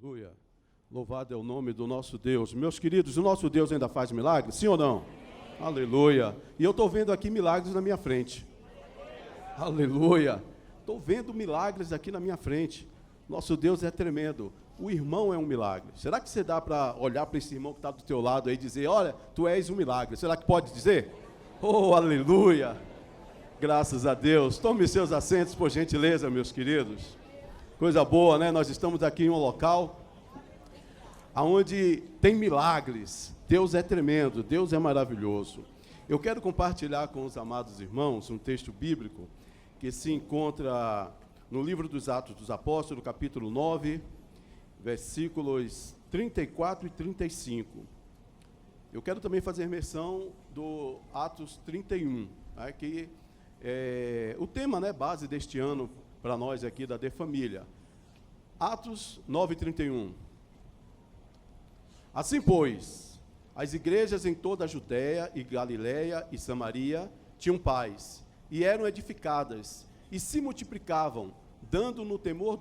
Aleluia. Louvado é o nome do nosso Deus. Meus queridos, o nosso Deus ainda faz milagres? Sim ou não? Sim. Aleluia. E eu estou vendo aqui milagres na minha frente. Aleluia. Estou vendo milagres aqui na minha frente. Nosso Deus é tremendo. O irmão é um milagre. Será que você dá para olhar para esse irmão que está do teu lado aí e dizer, olha, tu és um milagre? Será que pode dizer? Oh, aleluia. Graças a Deus. Tome seus assentos, por gentileza, meus queridos. Coisa boa, né? Nós estamos aqui em um local onde tem milagres. Deus é tremendo, Deus é maravilhoso. Eu quero compartilhar com os amados irmãos um texto bíblico que se encontra no livro dos Atos dos Apóstolos, capítulo 9, versículos 34 e 35. Eu quero também fazer menção do Atos 31, né, que é o tema, né, base deste ano para nós aqui da De Família. Atos 9, 31. Assim, pois, as igrejas em toda a Judéia e Galiléia e Samaria tinham paz, e eram edificadas, e se multiplicavam, andando no temor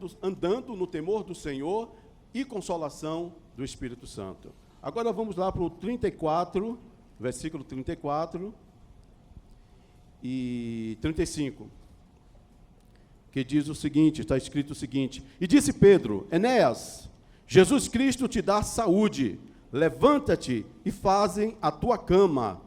do Senhor e consolação do Espírito Santo. Agora vamos lá para o 34, versículo 34 e 35. Que diz o seguinte, está escrito o seguinte: e disse Pedro, Enéas, Jesus Cristo te dá saúde, levanta-te e fazem a tua cama.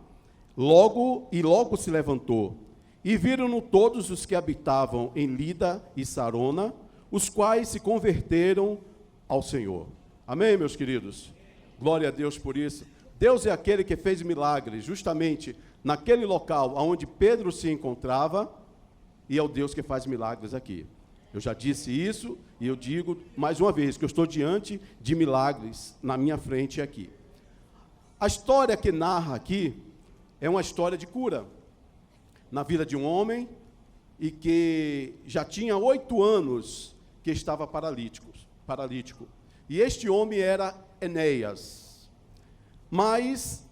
Logo se levantou, e viram-no todos os que habitavam em Lida e Sarona, os quais se converteram ao Senhor. Amém, meus queridos? Glória a Deus por isso. Deus é aquele que fez milagres, justamente naquele local onde Pedro se encontrava, e é o Deus que faz milagres aqui. Eu já disse isso, e eu digo mais uma vez, que eu estou diante de milagres na minha frente aqui. A história que narra aqui é uma história de cura, na vida de um homem, e que já tinha 8 anos que estava paralítico. E este homem era Enéas. Mas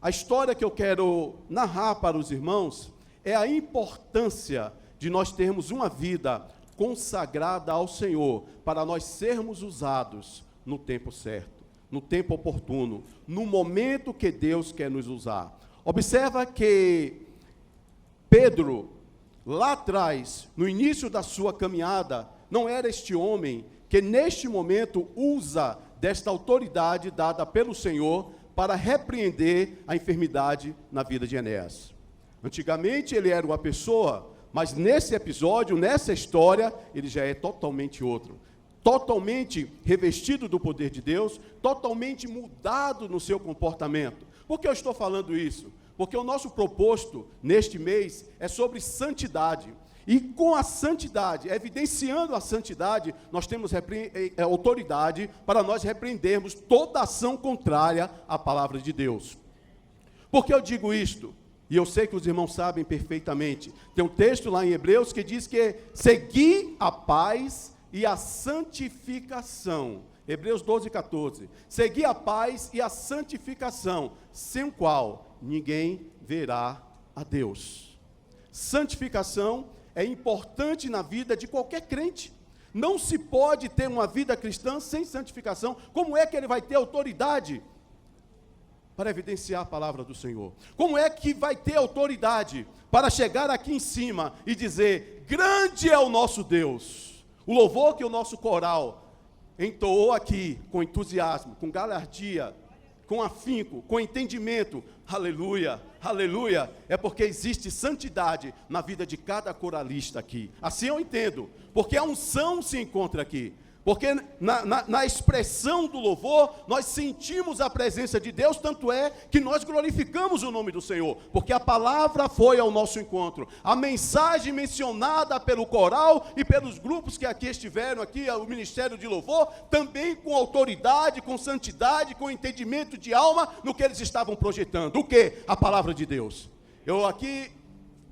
a história que eu quero narrar para os irmãos é a importância de nós termos uma vida consagrada ao Senhor, para nós sermos usados no tempo certo, no tempo oportuno, no momento que Deus quer nos usar. Observa que Pedro, lá atrás, no início da sua caminhada, não era este homem que neste momento usa desta autoridade dada pelo Senhor para repreender a enfermidade na vida de Enéas. Antigamente ele era uma pessoa, mas nesse episódio, nessa história, ele já é totalmente outro. Totalmente revestido do poder de Deus, totalmente mudado no seu comportamento. Por que eu estou falando isso? Porque o nosso proposto neste mês é sobre santidade. E com a santidade, evidenciando a santidade, nós temos autoridade para nós repreendermos toda ação contrária à palavra de Deus. Por que eu digo isto? E eu sei que os irmãos sabem perfeitamente. Tem um texto lá em Hebreus que diz que segui a paz e a santificação. Hebreus 12, 14. Segui a paz e a santificação, sem o qual ninguém verá a Deus. Santificação é importante na vida de qualquer crente. Não se pode ter uma vida cristã sem santificação. Como é que ele vai ter autoridade para evidenciar a palavra do Senhor? Como é que vai ter autoridade para chegar aqui em cima e dizer, grande é o nosso Deus? O louvor que o nosso coral entoou aqui, com entusiasmo, com galardia, com afinco, com entendimento, aleluia, aleluia, é porque existe santidade na vida de cada coralista aqui. Assim eu entendo, porque a unção se encontra aqui. Porque na expressão do louvor, nós sentimos a presença de Deus, tanto é que nós glorificamos o nome do Senhor, porque a palavra foi ao nosso encontro. A mensagem mencionada pelo coral e pelos grupos que aqui estiveram, aqui, o ministério de louvor, também com autoridade, com santidade, com entendimento de alma, no que eles estavam projetando. O quê? A palavra de Deus. Eu aqui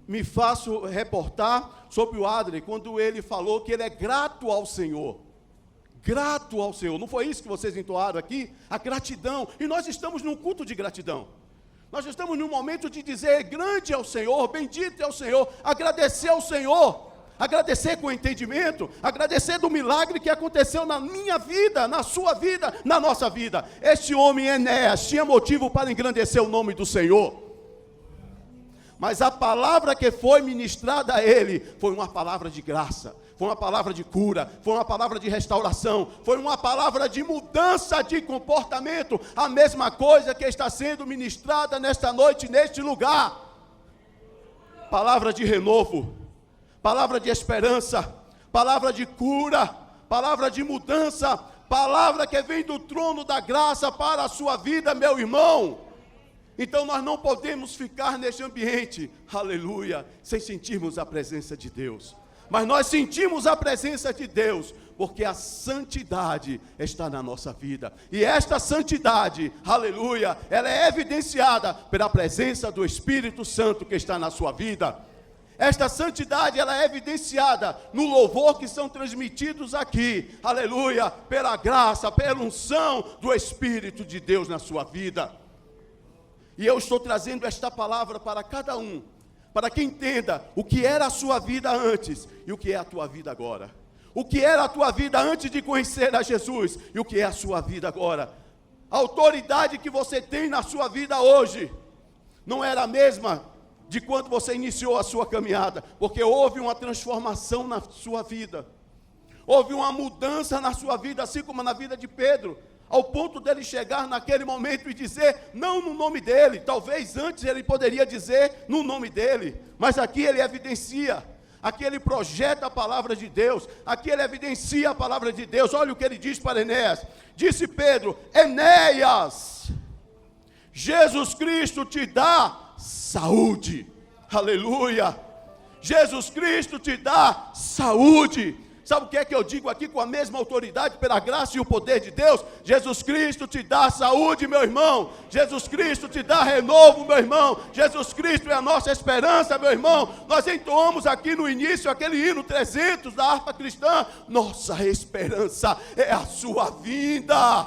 me faço reportar sobre o Adri, quando ele falou que ele é grato ao Senhor. Grato ao Senhor, não foi isso que vocês entoaram aqui? A gratidão, e nós estamos num culto de gratidão. Nós estamos num momento de dizer, grande é o Senhor, bendito é o Senhor, agradecer ao Senhor. agradecer com entendimento, agradecer do milagre que aconteceu na minha vida, na sua vida, na nossa vida. Este homem, Enéas, tinha motivo para engrandecer o nome do Senhor. Mas a palavra que foi ministrada a ele foi uma palavra de graça, foi uma palavra de cura, foi uma palavra de restauração, foi uma palavra de mudança de comportamento. A mesma coisa que está sendo ministrada nesta noite, neste lugar. Palavra de renovo, palavra de esperança, palavra de cura, palavra de mudança, palavra que vem do trono da graça para a sua vida, meu irmão. Então nós não podemos ficar neste ambiente, aleluia, sem sentirmos a presença de Deus. Mas nós sentimos a presença de Deus, porque a santidade está na nossa vida. E esta santidade, aleluia, ela é evidenciada pela presença do Espírito Santo que está na sua vida. Esta santidade, ela é evidenciada no louvor que são transmitidos aqui, aleluia, pela graça, pela unção do Espírito de Deus na sua vida. E eu estou trazendo esta palavra para cada um, para que entenda o que era a sua vida antes e o que é a tua vida agora. O que era a tua vida antes de conhecer a Jesus e o que é a sua vida agora. A autoridade que você tem na sua vida hoje não era a mesma de quando você iniciou a sua caminhada, porque houve uma transformação na sua vida. Houve uma mudança na sua vida, assim como na vida de Pedro, ao ponto dele chegar naquele momento e dizer, não no nome dele, talvez antes ele poderia dizer no nome dele, mas aqui ele evidencia, aqui ele projeta a palavra de Deus, aqui ele evidencia a palavra de Deus. Olha o que ele diz para Enéas. Disse Pedro: Enéas, Jesus Cristo te dá saúde. Aleluia. Jesus Cristo te dá saúde. Sabe o que é que eu digo aqui com a mesma autoridade, pela graça e o poder de Deus? Jesus Cristo te dá saúde, meu irmão. Jesus Cristo te dá renovo, meu irmão. Jesus Cristo é a nossa esperança, meu irmão. Nós entoamos aqui no início aquele hino 300 da harpa cristã. Nossa esperança é a sua vinda.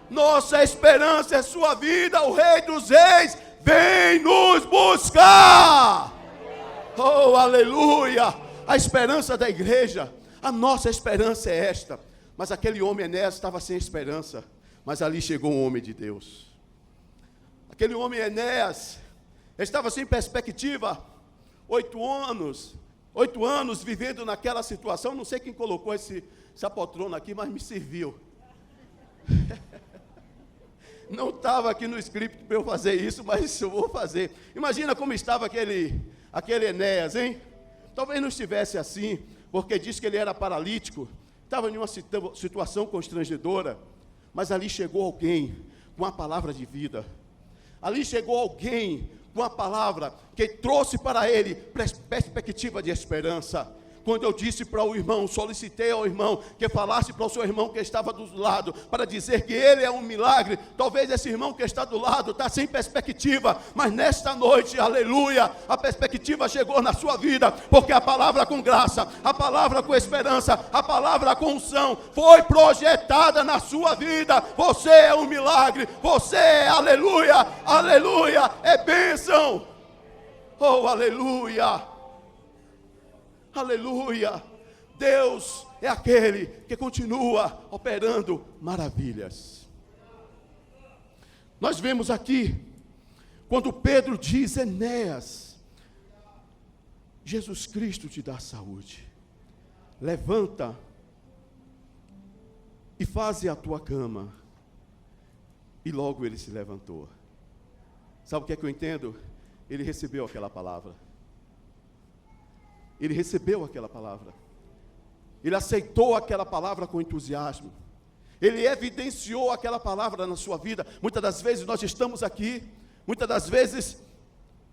Nossa esperança é a sua vida. O Rei dos Reis vem nos buscar. Oh, aleluia. A esperança da igreja, a nossa esperança é esta. Mas aquele homem Enéas estava sem esperança, mas ali chegou um homem de Deus. Aquele homem Enéas estava sem perspectiva, 8 anos vivendo naquela situação. Não sei quem colocou essa poltrona aqui, mas me serviu. Não estava aqui no script para eu fazer isso, mas eu vou fazer. Imagina como estava aquele Enéas, hein? Talvez não estivesse assim, porque diz que ele era paralítico, estava em uma situação constrangedora, mas ali chegou alguém com uma palavra de vida, ali chegou alguém com uma palavra que trouxe para ele perspectiva de esperança. Quando eu disse para o irmão, solicitei ao irmão que falasse para o seu irmão que estava do lado, para dizer que ele é um milagre. Talvez esse irmão que está do lado está sem perspectiva, mas nesta noite, aleluia, a perspectiva chegou na sua vida, porque a palavra com graça, a palavra com esperança, a palavra com unção foi projetada na sua vida. Você é um milagre, você é, aleluia, aleluia, é bênção. Oh, aleluia. Aleluia, Deus é aquele que continua operando maravilhas. Nós vemos aqui, quando Pedro diz, Enéas, Jesus Cristo te dá saúde, levanta e faze a tua cama. E logo ele se levantou. Sabe o que é que eu entendo? Ele recebeu aquela palavra. Ele recebeu aquela palavra. Ele aceitou aquela palavra com entusiasmo. Ele evidenciou aquela palavra na sua vida. Muitas das vezes nós estamos aqui, muitas das vezes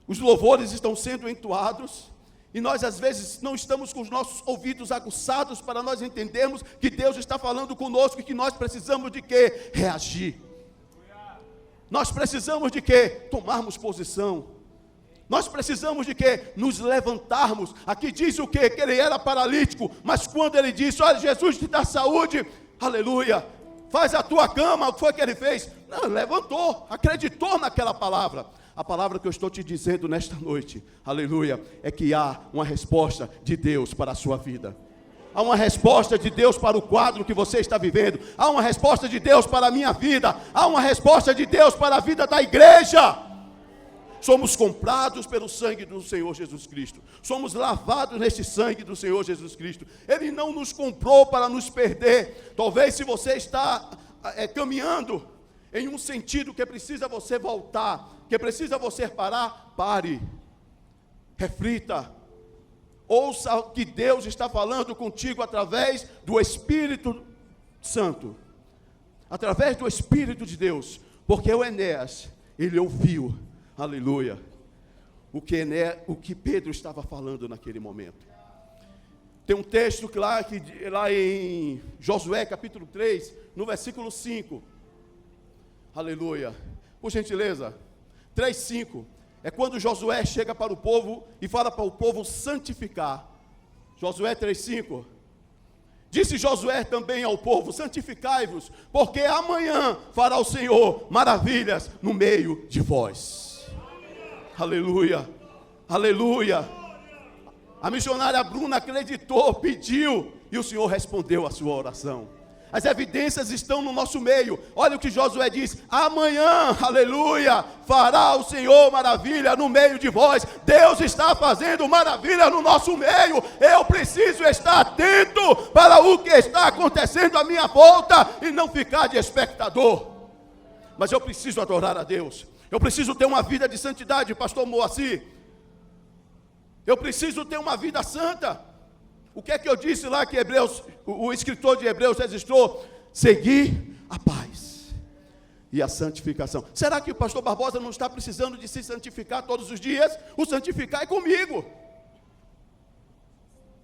os louvores estão sendo entoados, e nós às vezes não estamos com os nossos ouvidos aguçados para nós entendermos que Deus está falando conosco e que nós precisamos de quê? Reagir. Nós precisamos de quê? Tomarmos posição. Nós precisamos de quê? Nos levantarmos. Aqui diz o quê? Que ele era paralítico, mas quando ele disse, olha, Jesus te dá saúde, aleluia, faz a tua cama, o que foi que ele fez? Não, ele levantou, acreditou naquela palavra. A palavra que eu estou te dizendo nesta noite, aleluia, é que há uma resposta de Deus para a sua vida. Há uma resposta de Deus para o quadro que você está vivendo. Há uma resposta de Deus para a minha vida. Há uma resposta de Deus para a vida da igreja. Somos comprados pelo sangue do Senhor Jesus Cristo. Somos lavados neste sangue do Senhor Jesus Cristo. Ele não nos comprou para nos perder. Talvez se você está caminhando em um sentido que precisa você voltar, que precisa você parar, pare, reflita, ouça o que Deus está falando contigo através do Espírito Santo, através do Espírito de Deus, porque o Enéas, ele ouviu, aleluia, o que Pedro estava falando naquele momento. Tem um texto lá em Josué capítulo 3, no versículo 5, aleluia, por gentileza, 3:5, é quando Josué chega para o povo e fala para o povo santificar. Josué 3:5, disse Josué também ao povo, santificai-vos, porque amanhã fará o Senhor maravilhas no meio de vós. Aleluia, aleluia. A missionária Bruna acreditou, pediu, e o Senhor respondeu a sua oração. As evidências estão no nosso meio. Olha o que Josué diz: amanhã, aleluia, fará o Senhor maravilha no meio de vós. Deus está fazendo maravilha no nosso meio. Eu preciso estar atento para o que está acontecendo à minha volta e não ficar de espectador. Mas eu preciso adorar a Deus. Eu preciso ter uma vida de santidade, pastor Moacir. Eu preciso ter uma vida santa. O que é que eu disse lá que o escritor de Hebreus registrou? Seguir a paz e a santificação. Será que o pastor Barbosa não está precisando de se santificar todos os dias? O santificar é comigo.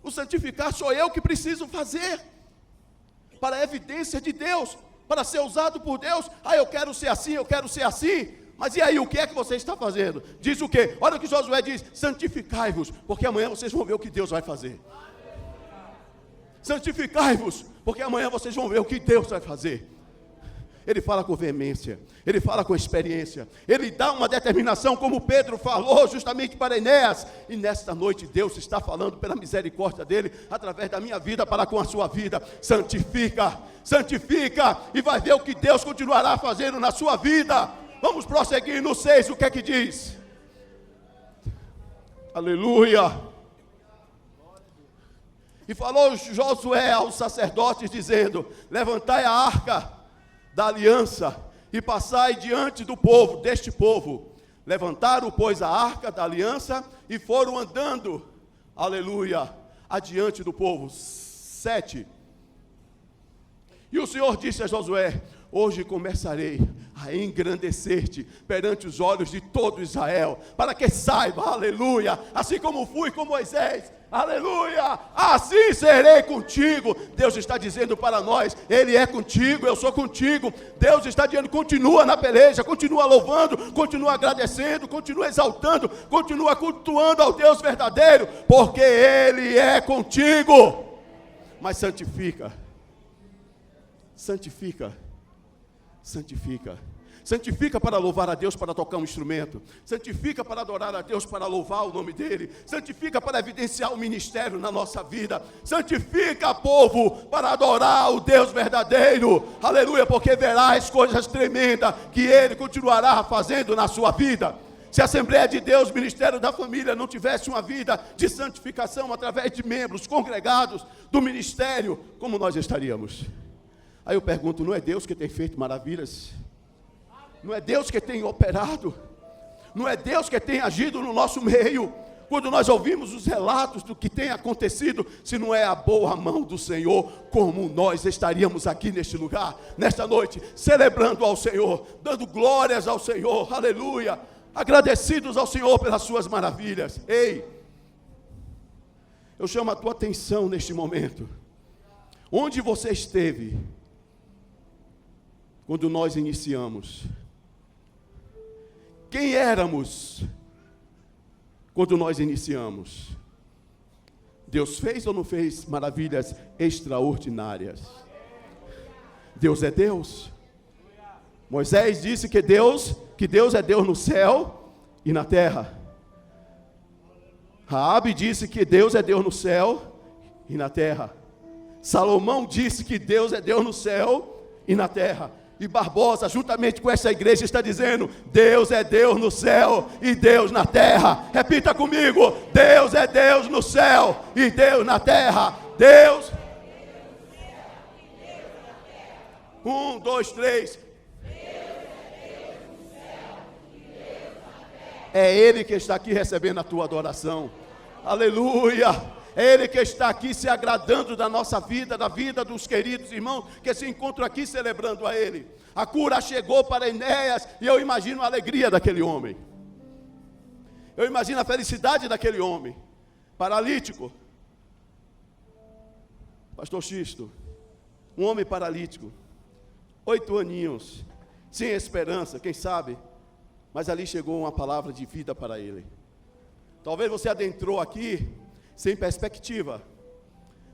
O santificar sou eu que preciso fazer. Para a evidência de Deus, para ser usado por Deus. Eu quero ser assim, eu quero ser assim. Mas e aí, o que é que você está fazendo? Diz o quê? Olha o que Josué diz: santificai-vos, porque amanhã vocês vão ver o que Deus vai fazer. Santificai-vos, porque amanhã vocês vão ver o que Deus vai fazer. Ele fala com veemência, ele fala com experiência, ele dá uma determinação, como Pedro falou justamente para Enéas. E nesta noite Deus está falando pela misericórdia dele, através da minha vida para com a sua vida. Santifica, santifica, e vai ver o que Deus continuará fazendo na sua vida. Vamos prosseguir no 6, o que é que diz? Aleluia. E falou Josué aos sacerdotes, dizendo: levantai a arca da aliança e passai diante do povo, deste povo. Levantaram, pois, a arca da aliança e foram andando, aleluia, adiante do povo. 7. E o Senhor disse a Josué: hoje começarei a engrandecer-te perante os olhos de todo Israel, para que saiba, aleluia, assim como fui com Moisés, aleluia, assim serei contigo. Deus está dizendo para nós: Ele é contigo, eu sou contigo. Deus está dizendo: continua na peleja, continua louvando, continua agradecendo, continua exaltando, continua cultuando ao Deus verdadeiro, porque Ele é contigo. Mas santifica, santifica, santifica. Santifica para louvar a Deus, para tocar um instrumento. Santifica para adorar a Deus, para louvar o nome dEle. Santifica para evidenciar o ministério na nossa vida. Santifica, povo, para adorar o Deus verdadeiro. Aleluia, porque verás coisas tremendas que Ele continuará fazendo na sua vida. Se a Assembleia de Deus, Ministério da Família, não tivesse uma vida de santificação através de membros congregados do ministério, como nós estaríamos? Aí eu pergunto: não é Deus que tem feito maravilhas? Não é Deus que tem operado? Não é Deus que tem agido no nosso meio? Quando nós ouvimos os relatos do que tem acontecido, se não é a boa mão do Senhor, como nós estaríamos aqui neste lugar, nesta noite, celebrando ao Senhor, dando glórias ao Senhor, aleluia, agradecidos ao Senhor pelas suas maravilhas. Ei, eu chamo a tua atenção neste momento. Onde você esteve quando nós iniciamos? Quem éramos quando nós iniciamos? Deus fez ou não fez maravilhas extraordinárias? Deus é Deus. Moisés disse que Deus é Deus no céu, e na terra. Raabe disse que Deus é Deus no céu e na terra. Salomão disse que Deus é Deus no céu e na terra. E Barbosa, juntamente com essa igreja, está dizendo: Deus é Deus no céu e Deus na terra. Repita comigo: Deus é Deus no céu e Deus na terra. Deus. 1, 2, 3. É Ele que está aqui recebendo a tua adoração. Aleluia. É Ele que está aqui se agradando da nossa vida, da vida dos queridos irmãos que se encontram aqui celebrando a Ele. A cura chegou para Enéas e eu imagino a alegria daquele homem. Eu imagino a felicidade daquele homem. Paralítico. Pastor Xisto, um homem paralítico, 8 aninhos, sem esperança, quem sabe, mas ali chegou uma palavra de vida para ele. Talvez você adentrou aqui sem perspectiva.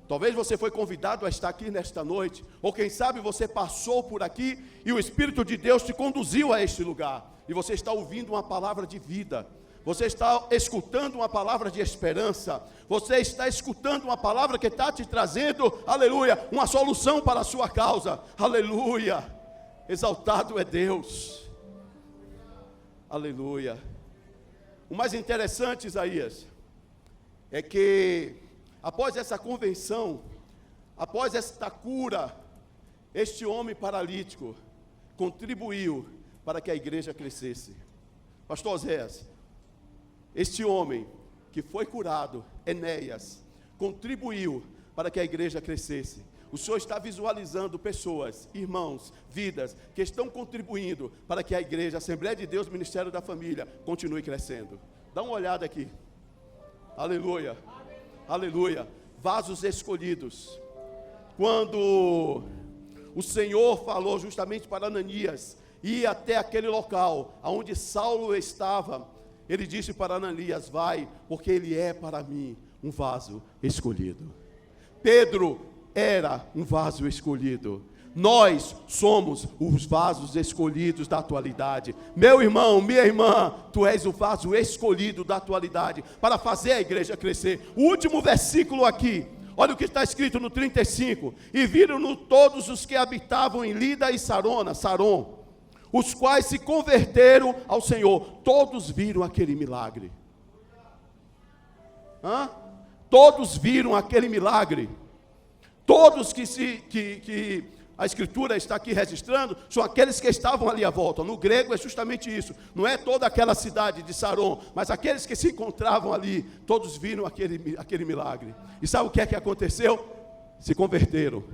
Talvez você foi convidado a estar aqui nesta noite, ou quem sabe você passou por aqui e o Espírito de Deus te conduziu a este lugar, e você está ouvindo uma palavra de vida, você está escutando uma palavra de esperança, você está escutando uma palavra que está te trazendo, aleluia, uma solução para a sua causa, aleluia, exaltado é Deus, aleluia. O mais interessante, Isaías, é que após essa convenção, após esta cura, este homem paralítico contribuiu para que a igreja crescesse. Pastor Oséias, este homem que foi curado, Enéas, contribuiu para que a igreja crescesse. O Senhor está visualizando pessoas, irmãos, vidas, que estão contribuindo para que a igreja, a Assembleia de Deus, Ministério da Família, continue crescendo. Dá uma olhada aqui. Aleluia. Aleluia. Vasos escolhidos. Quando o Senhor falou justamente para Ananias ir até aquele local onde Saulo estava, ele disse para Ananias: vai, porque ele é para mim um vaso escolhido. Pedro era um vaso escolhido. Nós somos os vasos escolhidos da atualidade. Meu irmão, minha irmã, tu és o vaso escolhido da atualidade para fazer a igreja crescer. O último versículo aqui, olha o que está escrito no 35. E viram-no todos os que habitavam em Lida e Saron, os quais se converteram ao Senhor. Todos viram aquele milagre. Todos viram aquele milagre. Todos que a Escritura está aqui registrando, são aqueles que estavam ali à volta. No grego é justamente isso. Não é toda aquela cidade de Saron, mas aqueles que se encontravam ali, todos viram aquele milagre. E sabe o que é que aconteceu? Se converteram.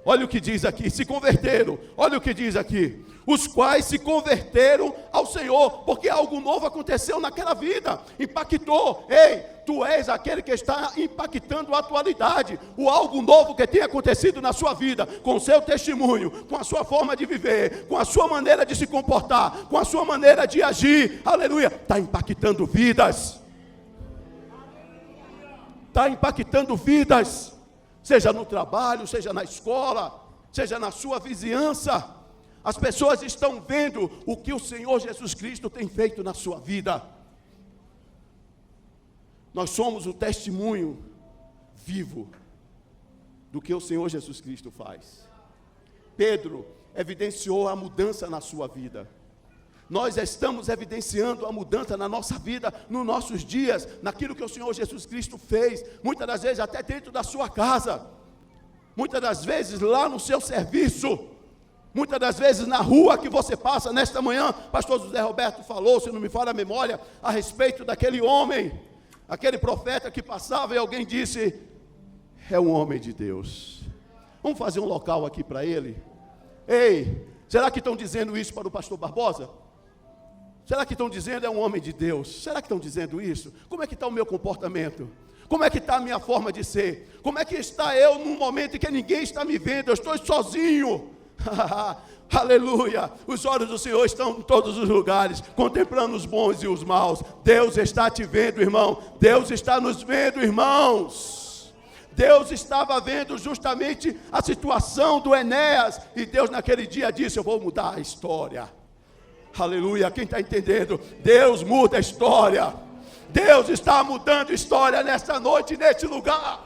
Olha o que diz aqui, se converteram. Olha o que diz aqui. Os quais se converteram ao Senhor, porque algo novo aconteceu naquela vida, impactou. Ei, tu és aquele que está impactando a atualidade, o algo novo que tem acontecido na sua vida, com o seu testemunho, com a sua forma de viver, com a sua maneira de se comportar, com a sua maneira de agir, aleluia, está impactando vidas. Está impactando vidas, seja no trabalho, seja na escola, seja na sua vizinhança. As pessoas estão vendo o que o Senhor Jesus Cristo tem feito na sua vida. Nós somos o testemunho vivo do que o Senhor Jesus Cristo faz. Pedro evidenciou a mudança na sua vida. Nós estamos evidenciando a mudança na nossa vida, nos nossos dias, naquilo que o Senhor Jesus Cristo fez, muitas das vezes até dentro da sua casa, muitas das vezes lá no seu serviço, muitas das vezes na rua que você passa. Nesta manhã, pastor José Roberto falou, se não me falha a memória, a respeito daquele homem, aquele profeta que passava e alguém disse: é um homem de Deus. Vamos fazer um local aqui para ele? Ei, será que estão dizendo isso para o pastor Barbosa? Será que estão dizendo é um homem de Deus? Será que estão dizendo isso? Como é que está o meu comportamento? Como é que está a minha forma de ser? Como é que está eu num momento em que ninguém está me vendo? Eu estou sozinho. Aleluia, os olhos do Senhor estão em todos os lugares, contemplando os bons e os maus. Deus está te vendo, irmão. Deus está nos vendo, irmãos. Deus estava vendo justamente a situação do Enéas, e Deus naquele dia disse: eu vou mudar a história. Aleluia, quem está entendendo? Deus muda a história. Deus está mudando a história nesta noite, neste lugar.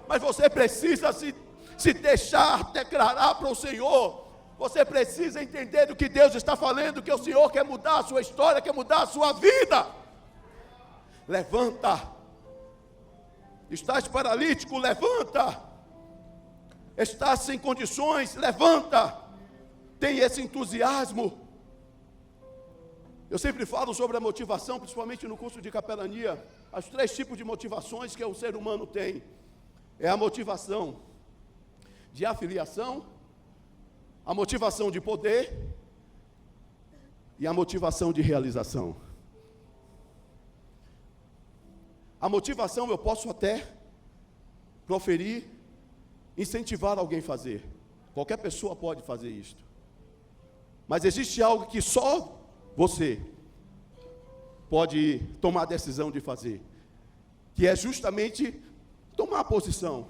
Mas você precisa se deixar declarar para o Senhor. Você precisa entender do que Deus está falando, que o Senhor quer mudar a sua história, quer mudar a sua vida. Levanta. Estás paralítico, levanta. Estás sem condições, levanta. Tem esse entusiasmo. Eu sempre falo sobre a motivação, principalmente no curso de capelania. Os 3 tipos de motivações que o ser humano tem. É a motivação de afiliação, a motivação de poder e a motivação de realização. A motivação eu posso até proferir, incentivar alguém a fazer. Qualquer pessoa pode fazer isto. Mas existe algo que só você pode tomar a decisão de fazer, que é justamente tomar a posição,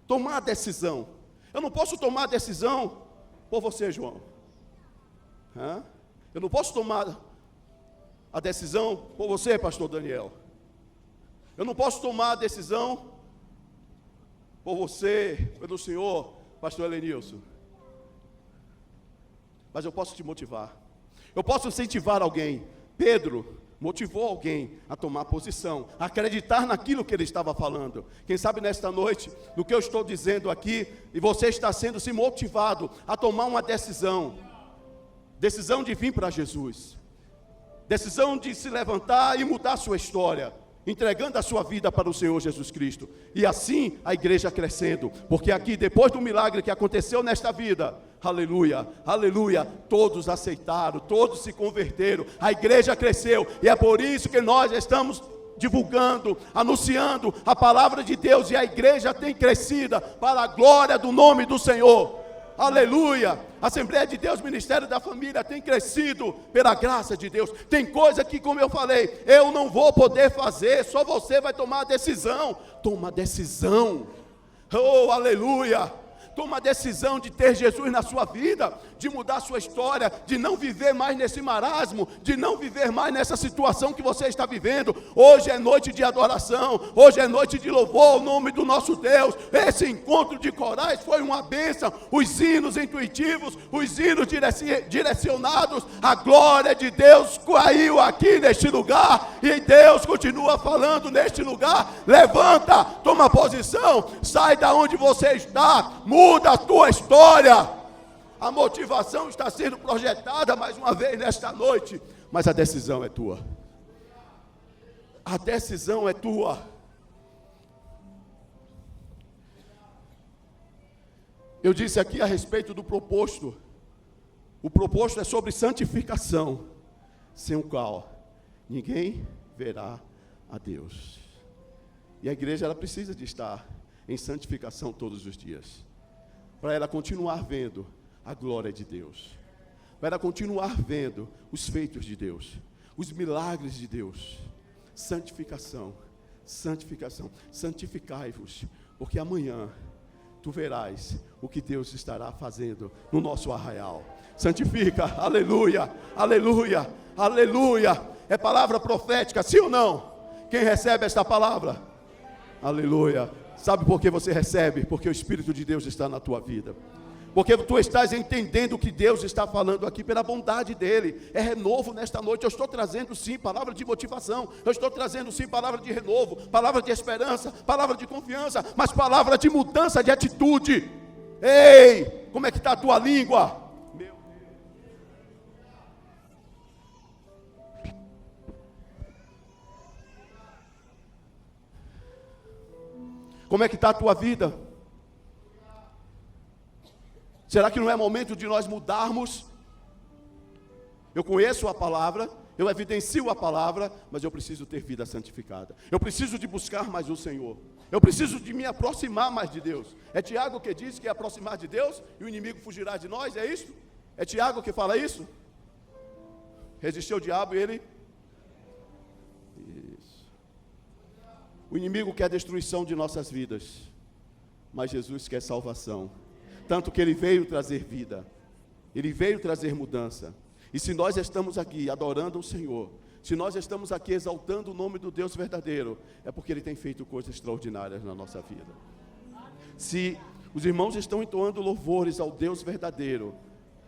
tomar a decisão. Eu não posso tomar a decisão por você, João. Eu não posso tomar a decisão por você, pastor Daniel. Eu não posso tomar a decisão por você, pelo senhor, pastor Elenilson. Mas eu posso te motivar. Eu posso incentivar alguém. Pedro motivou alguém a tomar posição, a acreditar naquilo que ele estava falando. Quem sabe nesta noite, no que eu estou dizendo aqui, e você está sendo se motivado a tomar uma decisão. Decisão de vir para Jesus. Decisão de se levantar e mudar a sua história, entregando a sua vida para o Senhor Jesus Cristo. E assim a igreja crescendo. Porque aqui, depois do milagre que aconteceu nesta vida, aleluia, aleluia, todos aceitaram, todos se converteram, a igreja cresceu. E é por isso que nós estamos divulgando, anunciando a palavra de Deus. E a igreja tem crescido para a glória do nome do Senhor. Aleluia, Assembleia de Deus, Ministério da Família tem crescido pela graça de Deus. Tem coisa que, como eu falei, eu não vou poder fazer, só você vai tomar a decisão. Toma a decisão, oh aleluia. Toma a decisão de ter Jesus na sua vida, de mudar a sua história, de não viver mais nesse marasmo, de não viver mais nessa situação que você está vivendo. Hoje é noite de adoração, hoje é noite de louvor ao nome do nosso Deus. Esse encontro de corais foi uma bênção, os hinos intuitivos, os hinos direcionados, a glória de Deus caiu aqui neste lugar, e Deus continua falando neste lugar. Levanta, toma posição, sai da onde você está, muda a tua história. A motivação está sendo projetada mais uma vez nesta noite, mas a decisão é tua. A decisão é tua. Eu disse aqui a respeito do proposto. O proposto é sobre santificação, sem o qual ninguém verá a Deus. E a igreja ela precisa de estar em santificação todos os dias, para ela continuar vendo a glória de Deus, para ela continuar vendo os feitos de Deus, os milagres de Deus. Santificação, santificação, santificai-vos, porque amanhã tu verás o que Deus estará fazendo no nosso arraial. Santifica, aleluia, aleluia, aleluia. É palavra profética, sim ou não? Quem recebe esta palavra? Aleluia. Sabe por que você recebe? Porque o Espírito de Deus está na tua vida. Porque tu estás entendendo o que Deus está falando aqui pela bondade dEle. É renovo nesta noite. Eu estou trazendo sim palavra de motivação. Eu estou trazendo sim palavra de renovo, palavra de esperança, palavra de confiança, mas palavra de mudança de atitude. Ei, como é que está a tua língua? Como é que está a tua vida? Será que não é momento de nós mudarmos? Eu conheço a palavra, eu evidencio a palavra, mas eu preciso ter vida santificada. Eu preciso de buscar mais o Senhor. Eu preciso de me aproximar mais de Deus. É Tiago que diz que é aproximar de Deus e o inimigo fugirá de nós, é isso? É Tiago que fala isso? Resistiu ao diabo e ele... Isso. O inimigo quer a destruição de nossas vidas, mas Jesus quer salvação. Tanto que Ele veio trazer vida. Ele veio trazer mudança. E se nós estamos aqui adorando o Senhor, se nós estamos aqui exaltando o nome do Deus verdadeiro, é porque Ele tem feito coisas extraordinárias na nossa vida. Se os irmãos estão entoando louvores ao Deus verdadeiro,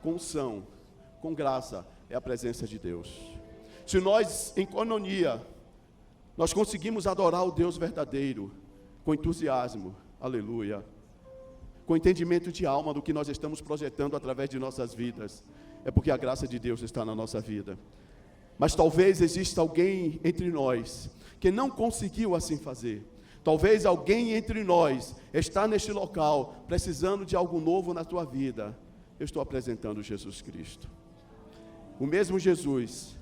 com unção, com graça, é a presença de Deus. Se nós, em coinonia, nós conseguimos adorar o Deus verdadeiro, com entusiasmo, aleluia, com entendimento de alma do que nós estamos projetando através de nossas vidas, é porque a graça de Deus está na nossa vida. Mas talvez exista alguém entre nós que não conseguiu assim fazer. Talvez alguém entre nós está neste local precisando de algo novo na tua vida. Eu estou apresentando Jesus Cristo. O mesmo Jesus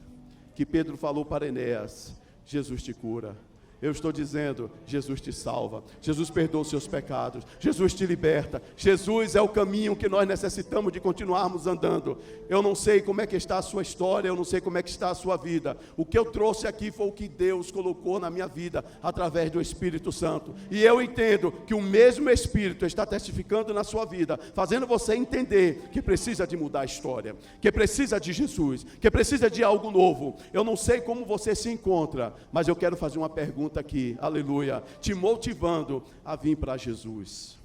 que Pedro falou para Enéas, Jesus te cura. Eu estou dizendo, Jesus te salva, Jesus perdoa os seus pecados, Jesus te liberta, Jesus é o caminho que nós necessitamos de continuarmos andando. Eu não sei como é que está a sua história, eu não sei como é que está a sua vida. O que eu trouxe aqui foi o que Deus colocou na minha vida, através do Espírito Santo. E eu entendo que o mesmo Espírito está testificando na sua vida, fazendo você entender que precisa de mudar a história, que precisa de Jesus, que precisa de algo novo. Eu não sei como você se encontra, mas eu quero fazer uma pergunta aqui, aleluia, te motivando a vir para Jesus,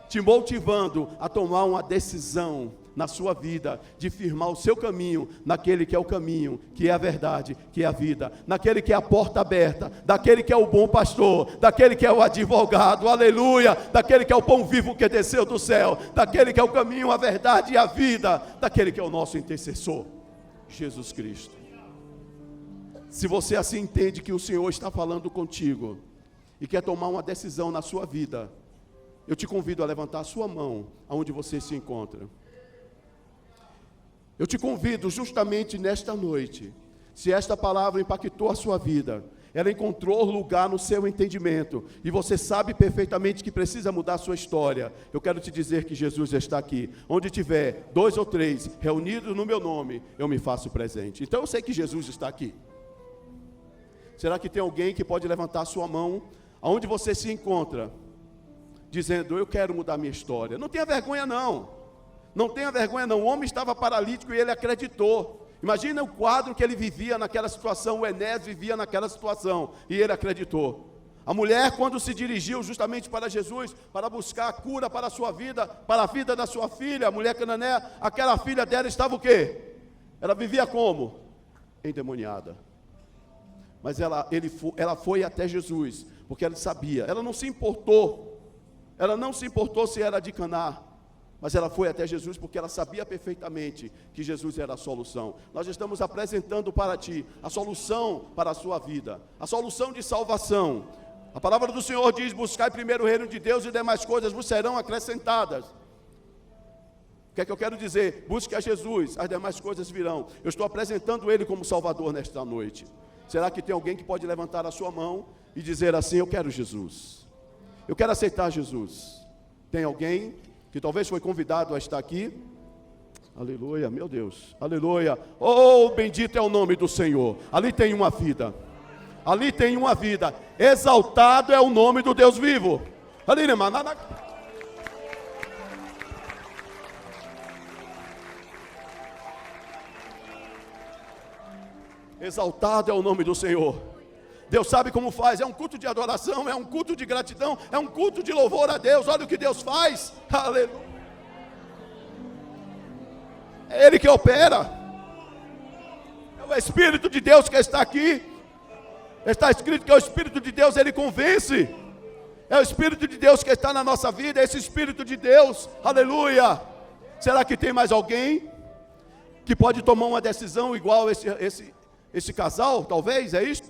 te motivando a tomar uma decisão na sua vida, de firmar o seu caminho, naquele que é o caminho, que é a verdade, que é a vida, naquele que é a porta aberta, daquele que é o bom pastor, daquele que é o advogado, aleluia, daquele que é o pão vivo que desceu do céu, daquele que é o caminho, a verdade e a vida, daquele que é o nosso intercessor, Jesus Cristo. Se você assim entende que o Senhor está falando contigo e quer tomar uma decisão na sua vida, eu te convido a levantar a sua mão aonde você se encontra. Eu te convido justamente nesta noite, se esta palavra impactou a sua vida, ela encontrou lugar no seu entendimento, e você sabe perfeitamente que precisa mudar a sua história, eu quero te dizer que Jesus está aqui. Onde tiver 2 ou 3 reunidos no meu nome, eu me faço presente. Então eu sei que Jesus está aqui. Será que tem alguém que pode levantar a sua mão, aonde você se encontra, dizendo, eu quero mudar minha história? Não tenha vergonha não, não tenha vergonha não. O homem estava paralítico e ele acreditou. Imagina o quadro que ele vivia naquela situação, o Enéas vivia naquela situação, e ele acreditou. A mulher, quando se dirigiu justamente para Jesus, para buscar a cura para a sua vida, para a vida da sua filha, a mulher cananeia, aquela filha dela estava o quê? Ela vivia como? Endemoniada. Mas ela foi até Jesus, porque ela sabia, ela não se importou se era de Caná, mas ela foi até Jesus porque ela sabia perfeitamente que Jesus era a solução. Nós estamos apresentando para ti a solução para a sua vida, a solução de salvação. A palavra do Senhor diz, buscai primeiro o reino de Deus e demais coisas vos serão acrescentadas. O que é que eu quero dizer? Busque a Jesus, as demais coisas virão. Eu estou apresentando Ele como Salvador nesta noite. Será que tem alguém que pode levantar a sua mão e dizer assim, eu quero Jesus, eu quero aceitar Jesus? Tem alguém que talvez foi convidado a estar aqui? Aleluia, meu Deus, aleluia. Oh, bendito é o nome do Senhor. Ali tem uma vida, ali tem uma vida. Exaltado é o nome do Deus vivo. Ali, né, mano? Exaltado é o nome do Senhor. Deus sabe como faz, é um culto de adoração, é um culto de gratidão, é um culto de louvor a Deus. Olha o que Deus faz, aleluia. É Ele que opera, é o Espírito de Deus que está aqui. Está escrito que é o Espírito de Deus, Ele convence. É o Espírito de Deus que está na nossa vida, é esse Espírito de Deus, aleluia. Será que tem mais alguém que pode tomar uma decisão igual esse casal, talvez, é isso?